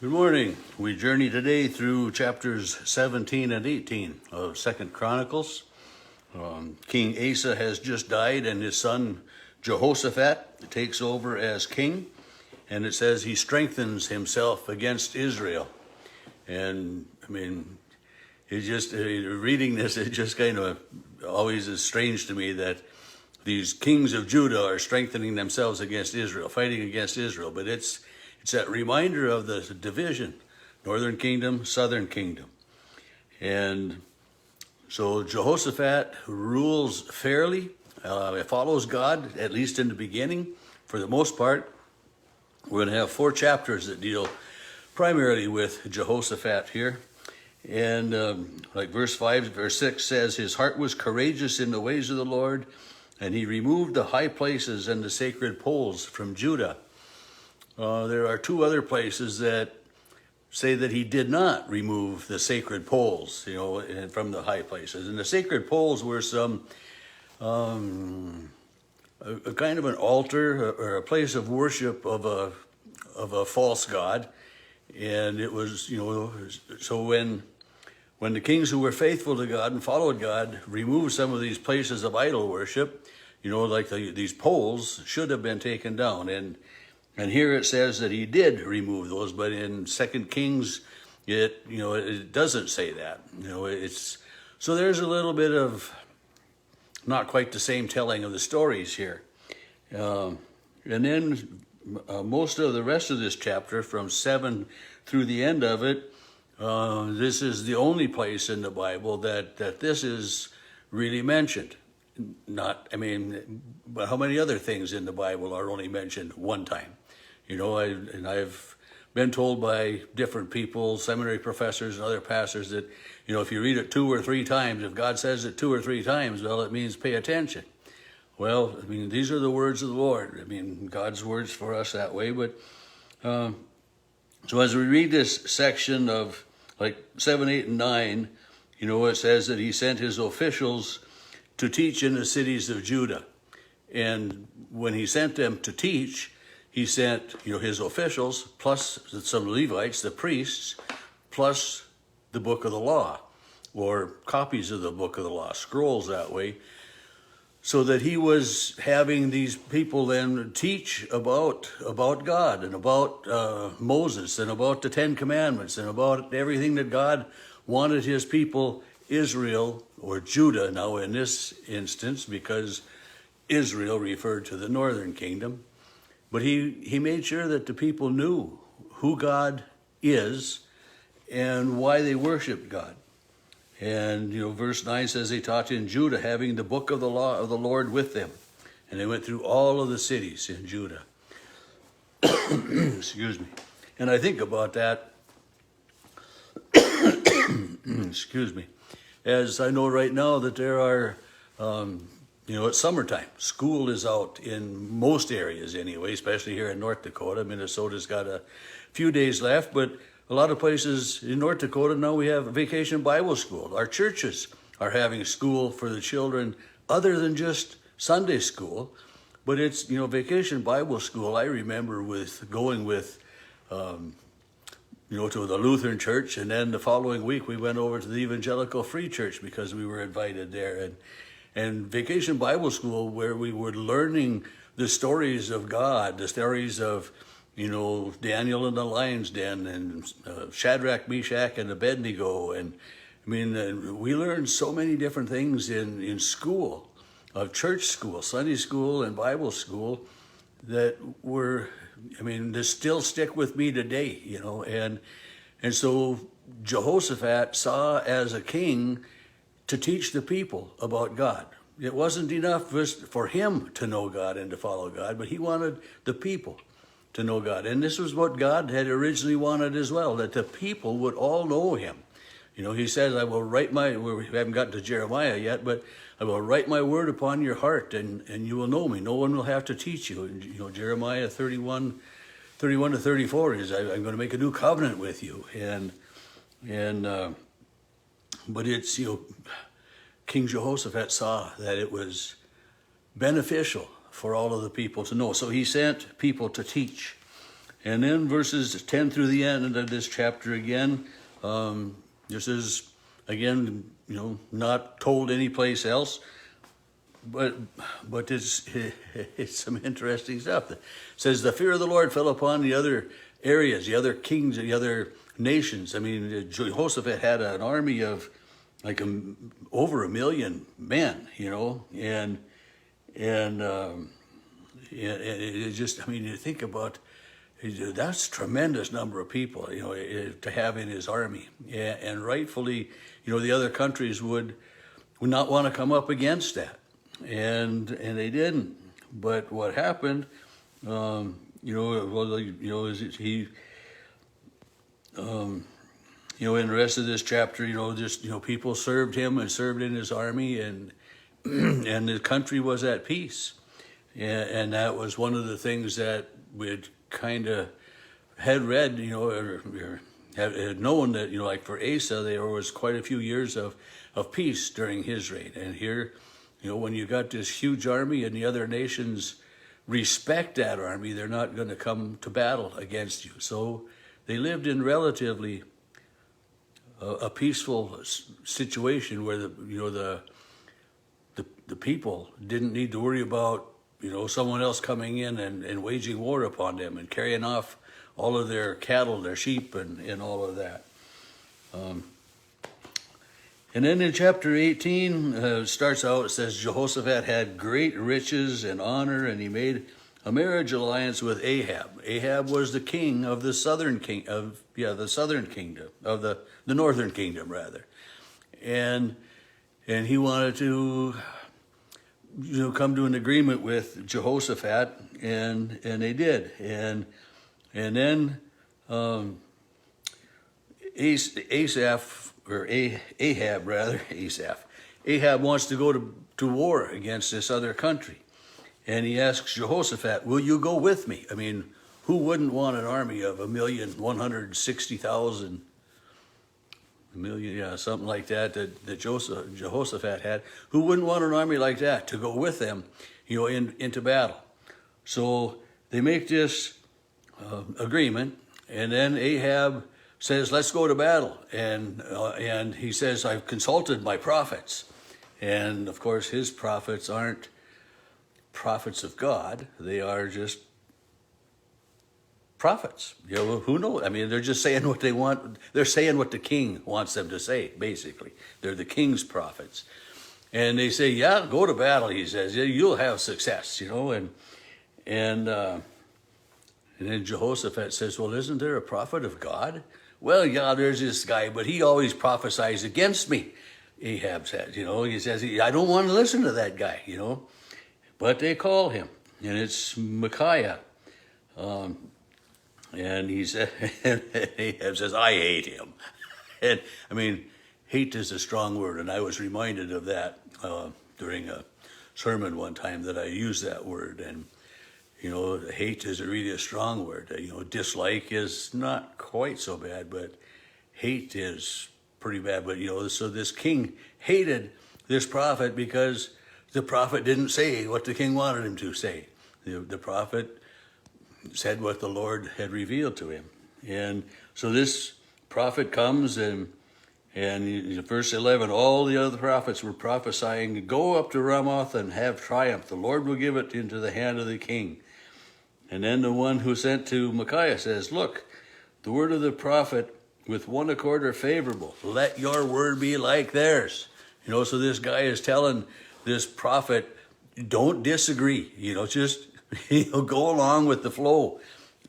Good morning. We journey today through chapters 17 and 18 of 2nd Chronicles. King Asa has just died, and his son Jehoshaphat takes over as king. And it says he strengthens himself against Israel. And reading this, it just kind of always is strange to me that these kings of Judah are strengthening themselves against Israel, fighting against Israel. But it's that reminder of the division, northern kingdom, southern kingdom. And so Jehoshaphat rules fairly, follows God, at least in the beginning, for the most part. We're going to have 4 chapters that deal primarily with Jehoshaphat here. And like verse 6 says, his heart was courageous in the ways of the Lord, and he removed the high places and the sacred poles from Judah. There are 2 other places that say that he did not remove the sacred poles, from the high places. And the sacred poles were some a kind of an altar or a place of worship of a false god. And it was, so when the kings who were faithful to God and followed God removed some of these places of idol worship, like these poles should have been taken down. And here it says that he did remove those, but in 2 Kings, it doesn't say that. So there's a little bit of not quite the same telling of the stories here. And then most of the rest of this chapter, from 7 through the end of it, this is the only place in the Bible that this is really mentioned. But how many other things in the Bible are only mentioned one time? I've been told by different people, seminary professors and other pastors, that, if you read it 2 or 3 times, if God says it 2 or 3 times, well, it means pay attention. Well, these are the words of the Lord. God's words for us that way. But so as we read this section of like 7, 8, and 9, it says that he sent his officials to teach in the cities of Judah. And when he sent them to teach, he sent, his officials, plus some Levites, the priests, plus the book of the law, or copies of the book of the law, scrolls that way, so that he was having these people then teach about God and about Moses and about the 10 Commandments and about everything that God wanted his people, Israel, or Judah now in this instance, because Israel referred to the northern kingdom. But he made sure that the people knew who God is and why they worshiped God. And, verse 9 says they taught in Judah, having the book of the law of the Lord with them. And they went through all of the cities in Judah. Excuse me. And I think about that, excuse me, as I know right now that there are, it's summertime. School is out in most areas anyway, especially here in North Dakota. Minnesota's got a few days left, but a lot of places in North Dakota now we have Vacation Bible School. Our churches are having school for the children other than just Sunday school, but it's, Vacation Bible School. I remember going with to the Lutheran church, and then the following week we went over to the Evangelical Free Church because we were invited there. And Vacation Bible School, where we were learning the stories of God, the stories of, Daniel in the lion's den, and Shadrach, Meshach, and Abednego. And we learned so many different things in school, of church school, Sunday school, and Bible school, that were, they still stick with me today, And so Jehoshaphat saw as a king to teach the people about God. It wasn't enough for him to know God and to follow God, but he wanted the people to know God. And this was what God had originally wanted as well, that the people would all know him. He says, I will write we haven't gotten to Jeremiah yet, but I will write my word upon your heart, and you will know me. No one will have to teach you. And, Jeremiah 31 to 34 is, I'm going to make a new covenant with you. But it's, King Jehoshaphat saw that it was beneficial for all of the people to know. So he sent people to teach. And then verses 10 through the end of this chapter again, this is, again, not told anyplace else, but it's some interesting stuff. It says, the fear of the Lord fell upon the other areas, the other kings, the other nations. I mean, Jehoshaphat had an army of like over 1 million men, and it just, I mean, you think about, that's a tremendous number of people, to have in his army. And rightfully, the other countries would not want to come up against that. And they didn't. But what happened, is he, in the rest of this chapter, people served him and served in his army, and and the country was at peace. And that was one of the things that we'd kind of had read, or had known that, like for Asa, there was quite a few years of peace during his reign. And here, when you got this huge army and the other nations respect that army, they're not going to come to battle against you. So they lived in relatively a peaceful situation where the people didn't need to worry about someone else coming in and waging war upon them and carrying off all of their cattle, their sheep, and all of that. And then in chapter 18, starts out, it says, Jehoshaphat had great riches and honor, and he made a marriage alliance with Ahab. Ahab was the king of the southern kingdom, of the northern kingdom, rather. And he wanted to come to an agreement with Jehoshaphat, and they did. And then Ahab wants to go to war against this other country. And he asks Jehoshaphat, will you go with me? I mean, who wouldn't want an army of 1,160,000, something like that Jehoshaphat had? Who wouldn't want an army like that to go with them, into battle? So they make this agreement, and then Ahab says, let's go to battle. And he says, I've consulted my prophets. And of course, his prophets aren't prophets of God. They are just prophets. Who knows? I mean, they're just saying what they want. They're saying what the king wants them to say, basically. They're the king's prophets. And they say, yeah, go to battle, he says. Yeah, you'll have success, and then Jehoshaphat says, well, isn't there a prophet of God? Well, yeah, there's this guy, but he always prophesies against me, Ahab says. He says, I don't want to listen to that guy, But they call him, and it's Micaiah. And he said, Ahab says, I hate him. And I mean, hate is a strong word, and I was reminded of that during a sermon one time that I used that word. And hate is really a strong word. Dislike is not quite so bad, but hate is pretty bad. But, so this king hated this prophet because the prophet didn't say what the king wanted him to say. The prophet said what the Lord had revealed to him. And so this prophet comes, and in verse 11, all the other prophets were prophesying, go up to Ramoth and have triumph. The Lord will give it into the hand of the king. And then the one who sent to Micaiah says, look, the word of the prophet with one accord are favorable. Let your word be like theirs. So this guy is telling this prophet, don't disagree. Just go along with the flow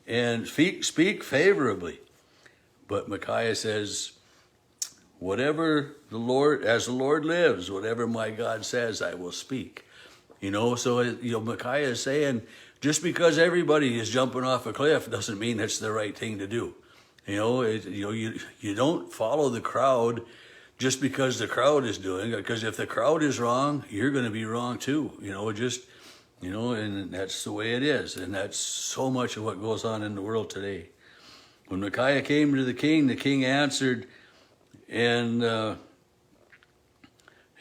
and speak favorably. But Micaiah says, whatever the Lord, as the Lord lives, whatever my God says, I will speak. So Micaiah is saying, just because everybody is jumping off a cliff doesn't mean it's the right thing to do. You don't follow the crowd just because the crowd is doing it. Because if the crowd is wrong, you're going to be wrong too. And that's the way it is. And that's so much of what goes on in the world today. When Micaiah came to the king answered, and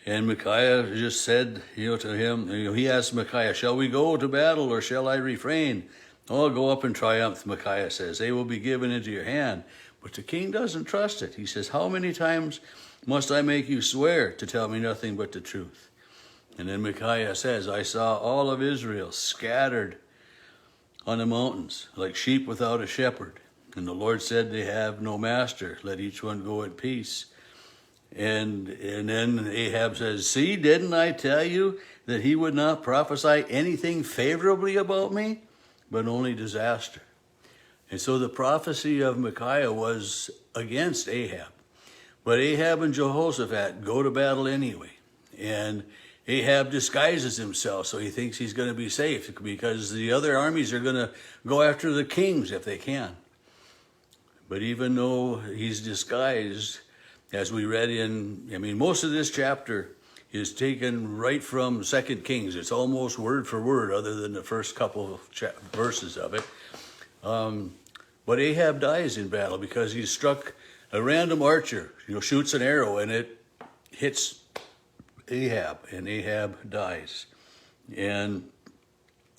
Micaiah just said, to him, he asked Micaiah, shall we go to battle or shall I refrain? Oh, go up in triumph, Micaiah says. They will be given into your hand. But the king doesn't trust it. He says, how many times must I make you swear to tell me nothing but the truth? And then Micaiah says, I saw all of Israel scattered on the mountains, like sheep without a shepherd. And the Lord said, they have no master. Let each one go in peace. And then Ahab says, see, didn't I tell you that he would not prophesy anything favorably about me, but only disaster? And so the prophecy of Micaiah was against Ahab. But Ahab and Jehoshaphat go to battle anyway. And Ahab disguises himself so he thinks he's going to be safe because the other armies are going to go after the kings if they can. But even though he's disguised, as we read most of this chapter is taken right from 2 Kings. It's almost word for word other than the first couple of verses of it. But Ahab dies in battle because he's struck a random archer, shoots an arrow and it hits Ahab, and Ahab dies. And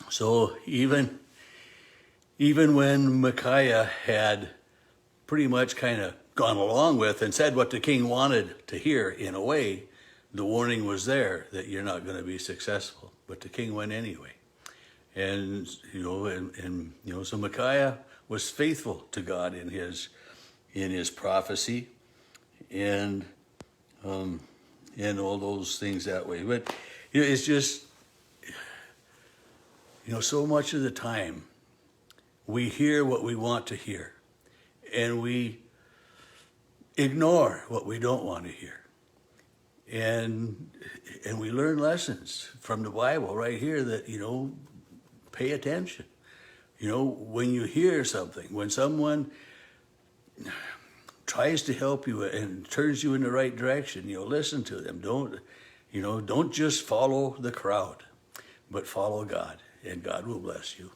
so even when Micaiah had pretty much kind of gone along with and said what the king wanted to hear, in a way, the warning was there that you're not going to be successful. But the king went anyway. And so Micaiah was faithful to God in his prophecy and all those things that way. But it's just, so much of the time we hear what we want to hear and we ignore what we don't want to hear. And we learn lessons from the Bible right here that, pay attention. When you hear something, when someone tries to help you and turns you in the right direction, listen to them. Don't just follow the crowd, but follow God, and God will bless you.